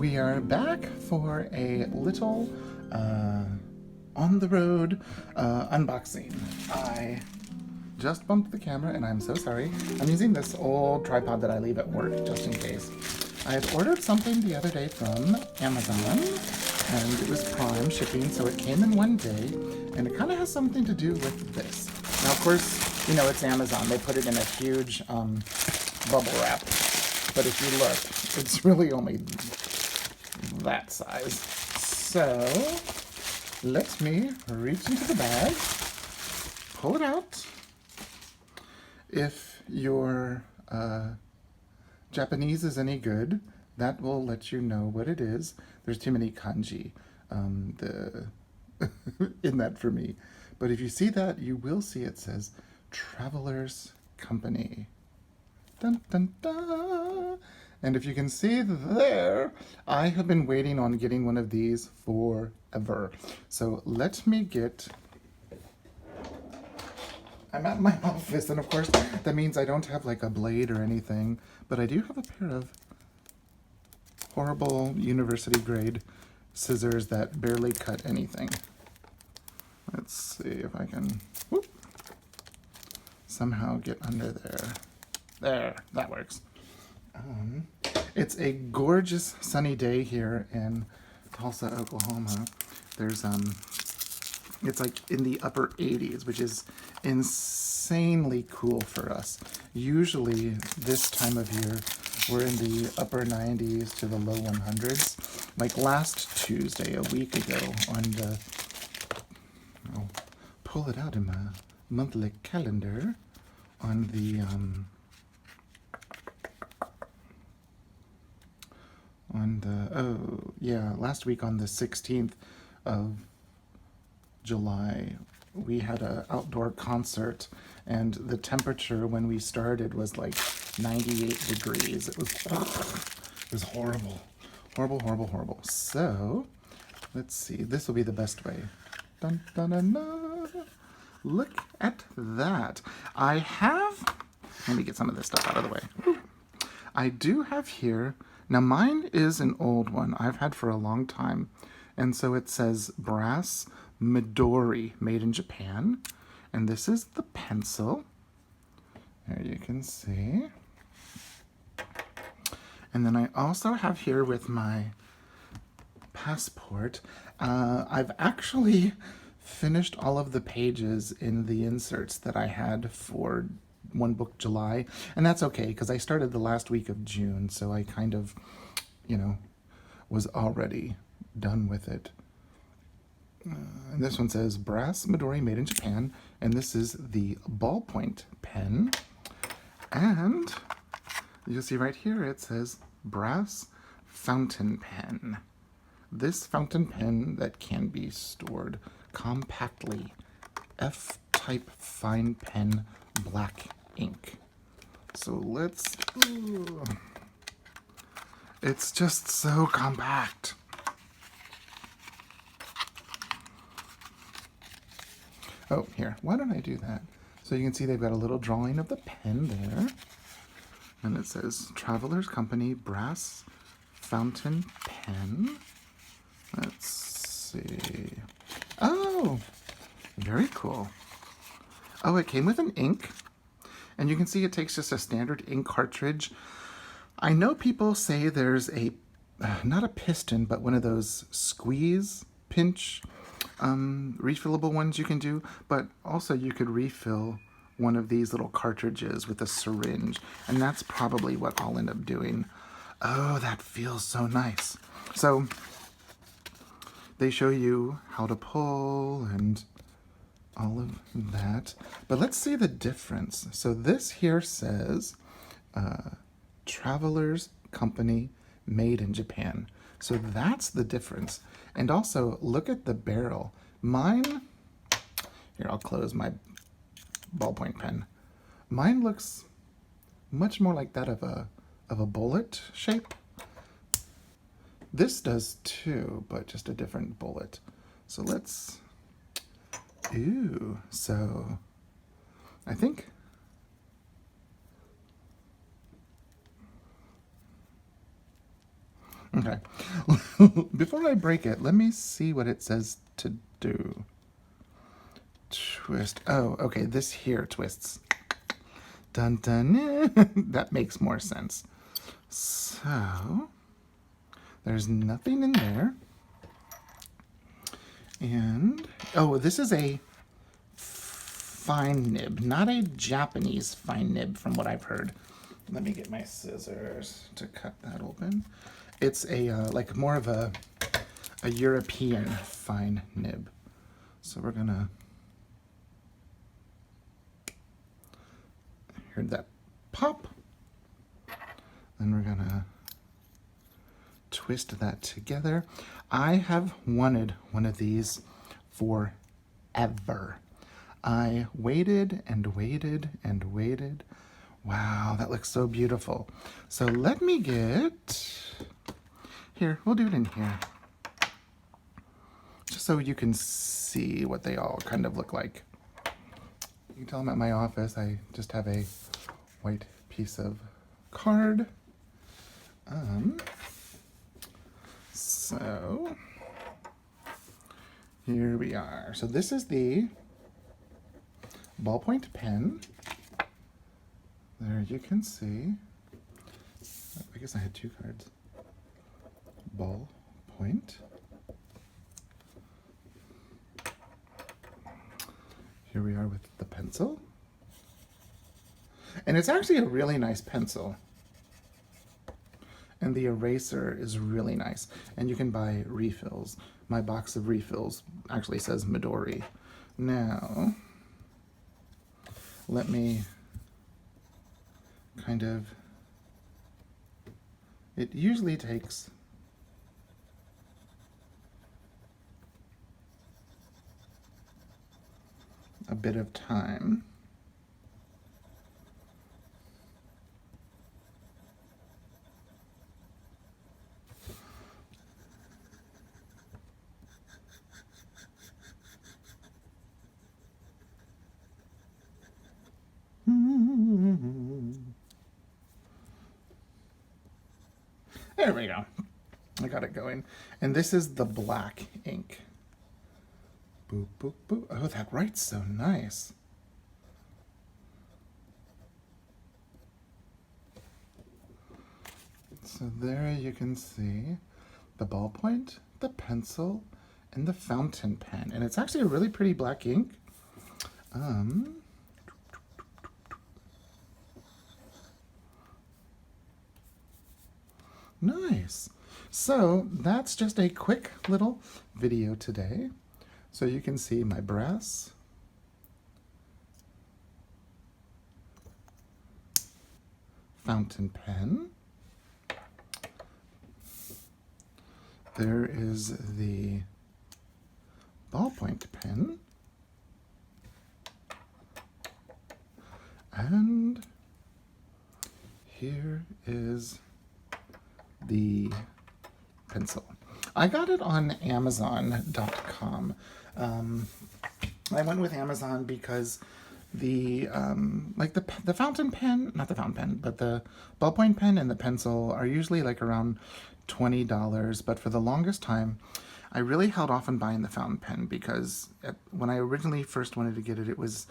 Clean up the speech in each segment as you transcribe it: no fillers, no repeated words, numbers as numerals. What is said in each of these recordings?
we are back for a little on the road unboxing. I just bumped the camera and I'm so sorry. I'm using this old tripod that I leave at work just in case. I had ordered something the other day from Amazon and it was Prime shipping, so it came in one day, and it kind of has something to do with this. Now, of course, you know it's Amazon. They put it in a huge bubble wrap, but if you look, it's really only that size. So let me reach into the bag, pull it out. If your Japanese is any good, that will let you know what it is. There's too many kanji in that for me. But if you see that, you will see it says Travelers Company. Dun, dun, dun. And if you can see there, I have been waiting on getting one of these forever. So let me get... I'm at my office, and of course, that means I don't have like a blade or anything, but I do have a pair of horrible university grade scissors that barely cut anything. Let's see if I can somehow get under there. There, that works. It's a gorgeous sunny day here in Tulsa, Oklahoma. There's it's like in the upper 80s, which is insanely cool for us. Usually this time of year, we're in the upper 90s to the low 100s. Like last Tuesday, a week ago, on the, I'll pull it out in my monthly calendar, on the, last week on the 16th of July, we had an outdoor concert, and the temperature when we started was like 98 degrees. It was horrible. Horrible, horrible, horrible. So, let's see. This will be the best way. Dun, dun, dun, dun. Look at that. I have... Let me get some of this stuff out of the way. I do have here... Now, mine is an old one I've had for a long time. And so it says Brass Midori, made in Japan. And this is the pencil. There you can see. And then I also have here with my passport, I've actually finished all of the pages in the inserts that I had for One Book July. And that's okay, because I started the last week of June, so I kind of, you know, was already done with it. And this one says Brass Midori, made in Japan, and this is the ballpoint pen. And you'll see right here it says Brass fountain pen. This fountain pen that can be stored compactly. F-type fine pen, black ink. So let's... Ooh, it's just so compact. Oh, here. Why don't I do that? So you can see they've got a little drawing of the pen there. And it says Travelers Company Brass Fountain Pen. Let's see. Oh, very cool. Oh, it came with an ink. And you can see it takes just a standard ink cartridge. I know people say there's a, not a piston, but one of those squeeze, pinch, refillable ones you can do, but also you could refill one of these little cartridges with a syringe, and that's probably what I'll end up doing. Oh, that feels so nice. So they show you how to pull and all of that, but let's see the difference. So this here says Travelers Company, made in Japan. So that's the difference. And also, look at the barrel. Mine, here, I'll close my ballpoint pen. Mine looks much more like that of a bullet shape. This does too, but just a different bullet. So let's, ooh, so I think, Okay. Before I break it, let me see what it says to do. Twist. Oh, okay. This here twists. Dun dun. That makes more sense. So, there's nothing in there. And, oh, this is a fine nib, not a Japanese fine nib from what I've heard. Let me get my scissors to cut that open. It's a, like more of a European fine nib. So we're gonna, hear that pop. Then we're gonna twist that together. I have wanted one of these forever. I waited and waited and waited. Wow, that looks so beautiful. So let me get, here, we'll do it in here. Just so you can see what they all kind of look like. You can tell I'm at my office. I just have a white piece of card. So here we are. So this is the ballpoint pen. There you can see. I guess I had two cards. Ballpoint. Here we are with the pencil. And it's actually a really nice pencil. And the eraser is really nice. And you can buy refills. My box of refills actually says Midori. Now, let me kind of, it usually takes a bit of time. There we go. I got it going. And this is the black ink. Boop, boop, boop. Oh, that writes so nice. So there you can see the ballpoint, the pencil, and the fountain pen. And it's actually a really pretty black ink. Nice. So that's just a quick little video today. So you can see my brass, fountain pen. There is the ballpoint pen. And here is the pencil. I got it on Amazon.com. I went with Amazon because the like the fountain pen, not the fountain pen, but the ballpoint pen and the pencil are usually like around $20. But for the longest time, I really held off on buying the fountain pen because when I originally first wanted to get it, it was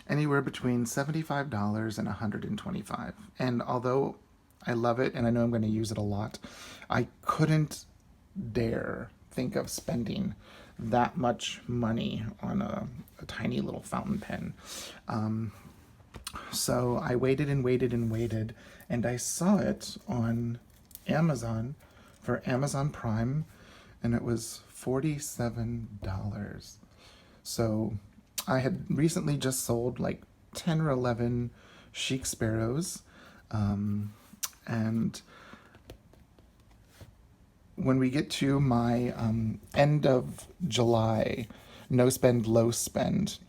anywhere between $75 and $125. And although I love it and I know I'm going to use it a lot, I couldn't dare think of spending that much money on a tiny little fountain pen. So I waited and waited and waited, and I saw it on Amazon for Amazon Prime, and it was $47. So I had recently just sold like 10 or 11 Chic Sparrows, and when we get to my end of July, no spend, low spend,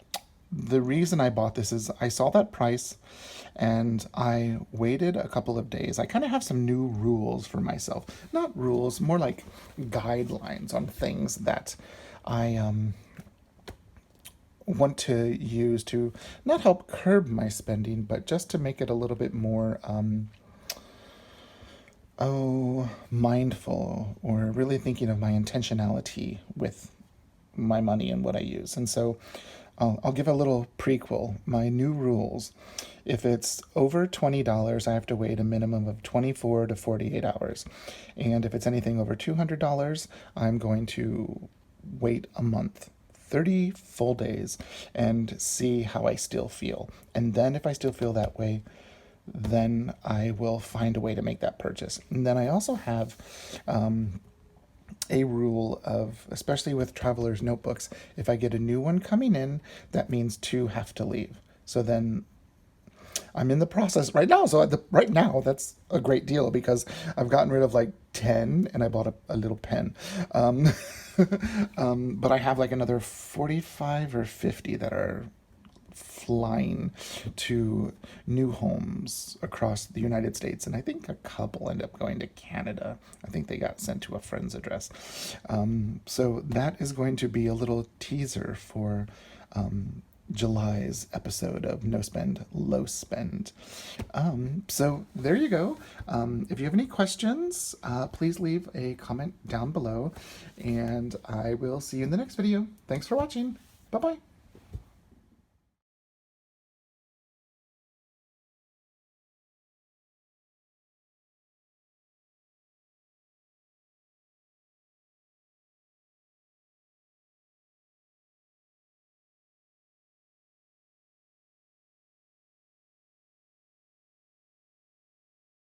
the reason I bought this is I saw that price and I waited a couple of days. I kind of have some new rules for myself. Not rules, more like guidelines on things that I want to use to not help curb my spending, but just to make it a little bit more Oh, mindful, or really thinking of my intentionality with my money and what I use. And so I'll give a little prequel. My new rules: if it's over $20, I have to wait a minimum of 24 to 48 hours. And if it's anything over $200, I'm going to wait a month. 30 full days and see how I still feel. And then if I still feel that way, then I will find a way to make that purchase. And then I also have a rule of, especially with travelers' notebooks, if I get a new one coming in, that means two have to leave. So then I'm in the process right now. So right now, that's a great deal because I've gotten rid of like 10 and I bought a little pen. Um, but I have like another 45 or 50 that are flying to new homes across the United States. And I think a couple end up going to Canada. I think they got sent to a friend's address. So that is going to be a little teaser for July's episode of No Spend, Low Spend. So there you go. If you have any questions, please leave a comment down below, and I will see you in the next video. Thanks for watching. Bye bye.